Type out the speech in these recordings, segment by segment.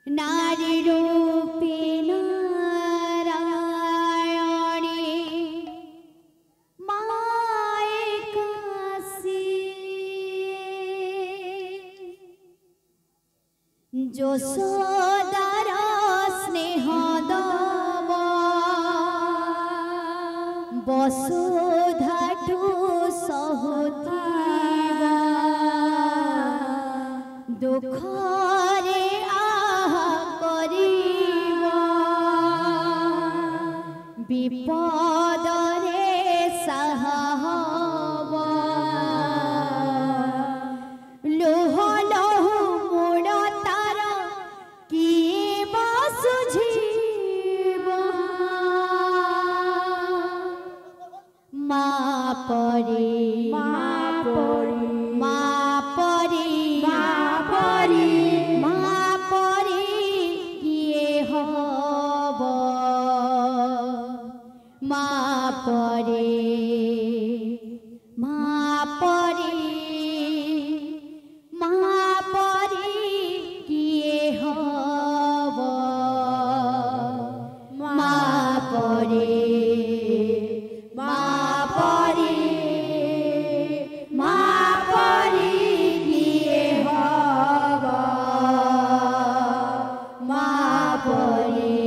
नारी रूपे नारायणी माए काशी যশোদার স্নেহ দব বসুধাঠু সহুথিব দুঃখরে আহা করিব বিপদরে সাহা হব লোহ লোহ মূল তার কিয়ে বা সুঝিব মা পরে মা পরে মা পরে মা পরে মা পরে কিয়ে হব মা পরে মা পরে মা পরে কিয়ে হব মা পরে মা পরে মা পরে কিয়ে হব মা পরে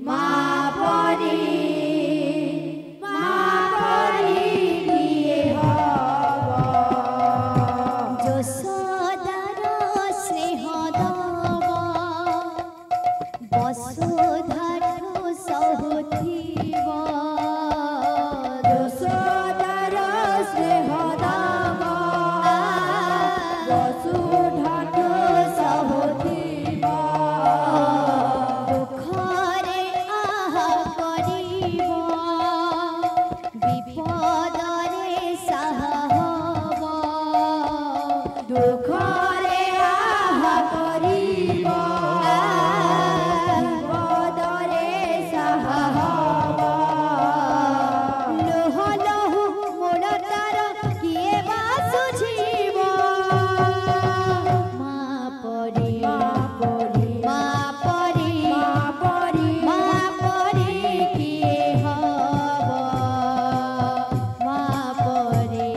মা পরে মা পরে কিয়ে হব যশোদার স্নেহ দব বসুধাঠু সহুথিব যশোদার স্নেহ দব বসুধাঠু সহুথিব দুঃখরে আহা করিব বিপদরে সাহা হব দুঃখরে আহা করিব বিপদরে সাহা হব লোহ লোহ মূল তার কিয়ে বা সুঝিব মা পরে মা পরে মা পরে মা পরে মা পরে কিয়ে হব মা পরে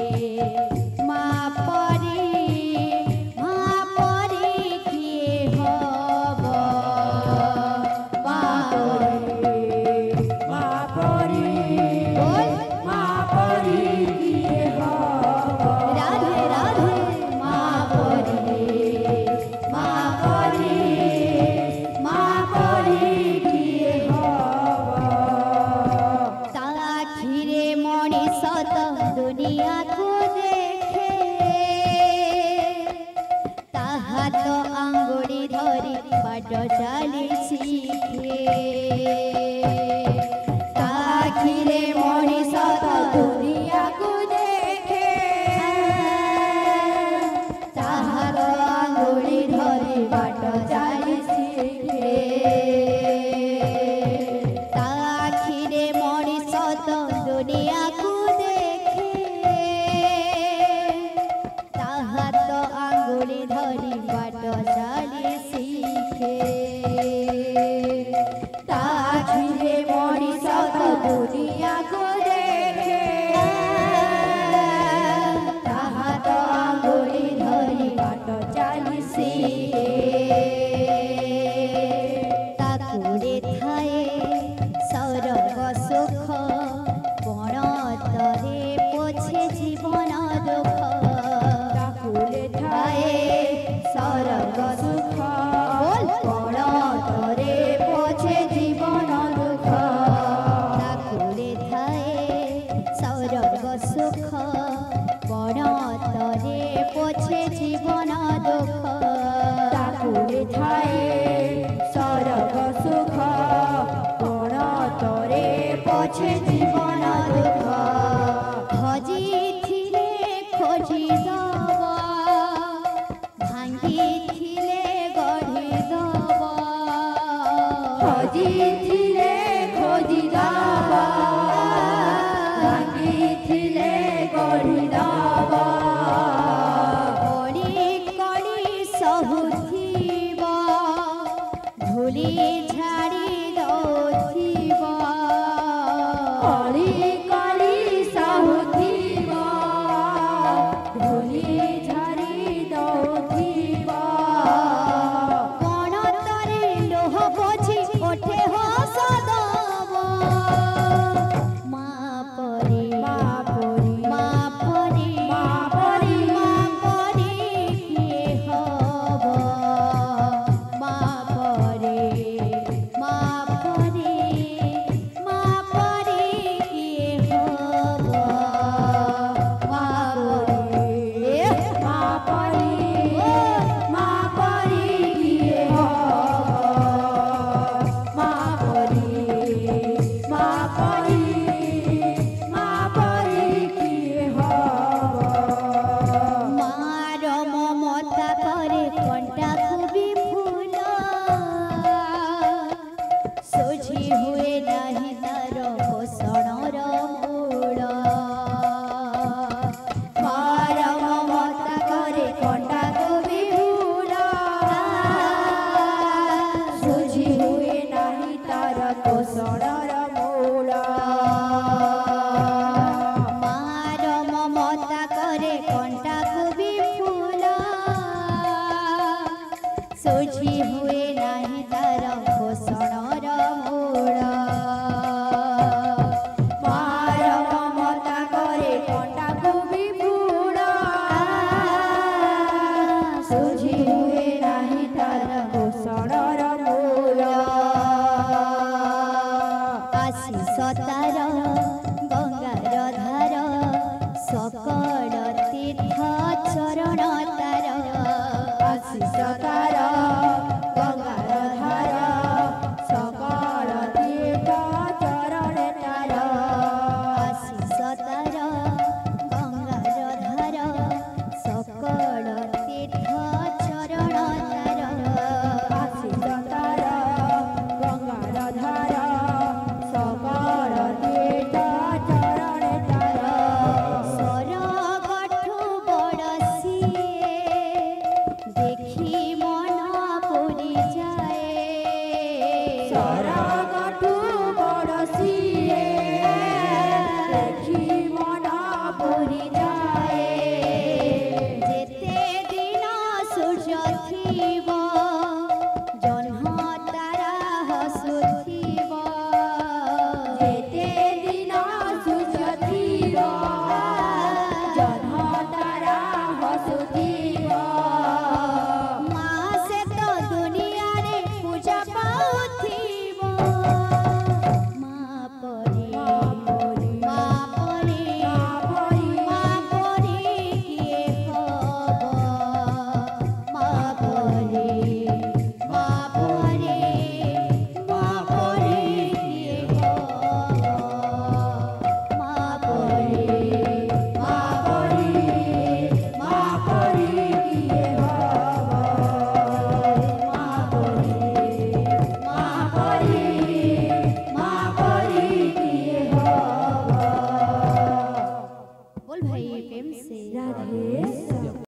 মা পরে মা পরে কিয়ে হব মা পরে মা পরে বল মা পরে কিয়ে হব রাধে রাধে মা পরে মা পরে মা পরে কিয়ে হব তাখিরে মଣିଷ ତ ଦୁନିଆକୁ ଦେଖେ ତା ହାତ ଆଙ୍ଗୁଳି ଧରି ବାଟ ଚାଲି ଶିଖେ ତାଖିରେ ମଣିଷ ତ ଦୁନିଆକୁ ଦେଖେ ତା ହାତ ଆଙ୍ଗୁଳି ଧରି ବାଟ ଚାଲି ଶିଖେ ତାଖିରେ ମଣିଷ ତ ଦୁନିଆକୁ ଦେଖେ ତା ହାତ ଆଙ୍ଗୁଳି ଧରି ବାଟ ଚାଲି ଶିଖେ ତାଖିରେ ମଣିଷ ତ ଦୁନିଆକୁ ଦେଖେ ତା ହାତ ଆଙ୍ଗୁଳି ଧରି ବାଟ ଚାଲି ଶିଖେ ତାକୁରେ ଥାଏ ସୌରଭ ସୁଖ ପଣତରେ ପୋଛେ ଜୀବନ ଦୁଃଖ ତାକୁରେ ଥାଏ ସୌରଭ ସୁଖ ପଣତରେ ପୋଛେ ଜୀବନ ଦୁଃଖ ତାକୁରେ ଥାଏ ସୌରଭ ସୁଖ ପଣତରେ ପୋଛେ ଜୀବନ ଦୁଃଖ ତାକୁରେ ଥାଏ ସୌରଭ ସୁଖ ପଣତରେ ପୋଛେ ଜୀବନ ଦୁଃଖ ହଜିଥିଲେ ଖୋଜି ଦବ ଭାଙ୍ଗିଥିଲେ ଗଢ଼ି ଦବ ହଜିଥିଲେ ଖୋଜି ଦବ ଭାଙ୍ଗିଥିଲେ ଗଢ଼ି ଦବ କଳି କଳି ରହୁଥିବ ଧୂଳି ଝାଡ଼ି ଦଉଥିବ କଳି କଳି ସହୁଥିବ ଧୂଳି ଝାଡ଼ି ଦଉଥିବ ଗଣତରେ ଲୋହ ପୋଛି ଓଠେ ହସ ଦବ ମା ପରି ମା ପରି ମା ପରି ମା ପରି ମା ପରି କିଏ ହବ ମା ପରି ମା ପରି ମା ପରି କିଏ ହବ ମା ପରି ମା ପରି ମା ପରି କିଏ ହବ ମା ପରି ମା ପରି ମା ପରି କିଏ ହବ ମାର ମମତା ପରେ କଣ୍ଟାକୁ ବି ଫୁଲ ଶୋଝି ହୁଏ ନାହିଁ ତାର ପୋଷଣର ମୂଳ ମାର ମମତା କରେ କଣ୍ଟାକୁ ବି ଫୁଲ ଶୁଝି ହୁଏ ନାହିଁ ତାର ପୋଷଣର ମୂଳ ମାର ମମତା କରେ କଣ୍ଟାକୁ ବି ଫୁଲ ଶୋଝି ହୁଏ ନାହିଁ ତାର ପୋଷଣର ମୂଳ ମାର ମମତା କରେ କଣ୍ଟାକୁ ବି ଫୁଲ ଶୁଝି ହୁଏ ନାହିଁ ତାର ପୋଷଣର ମୂଳ ଆଶିଷ ତାର ଗଙ୍ଗାର ଧାର ସକଳ ତୀର୍ଥ ଚରଣ ତାର ଆଶିଷ ତାର ଗଙ୍ଗାର ଧାର ସକଳ ତୀର୍ଥ ଚରଣ ତାର ଆଶିଷ ତାର ଗଙ୍ଗାର ଧାର ସକଳ ତୀର୍ଥ ଚରଣ ତାର ଆଶିଷ ତାର ଗଙ୍ଗାର ଧାର ସକଳ ତୀର୍ଥ ଚରଣ ତାର ସରଗଠୁ ବଡ଼ ସିଏ ଦେଖି ମନ ପୁରି ଯାଏ ସରଗଠୁ ବଡ଼ ସିଏ ଦେଖି ମନ ପୁରି ଯାଏ ଯେତେ ଦିନ ସୂର୍ଯ୍ୟ ଥିବ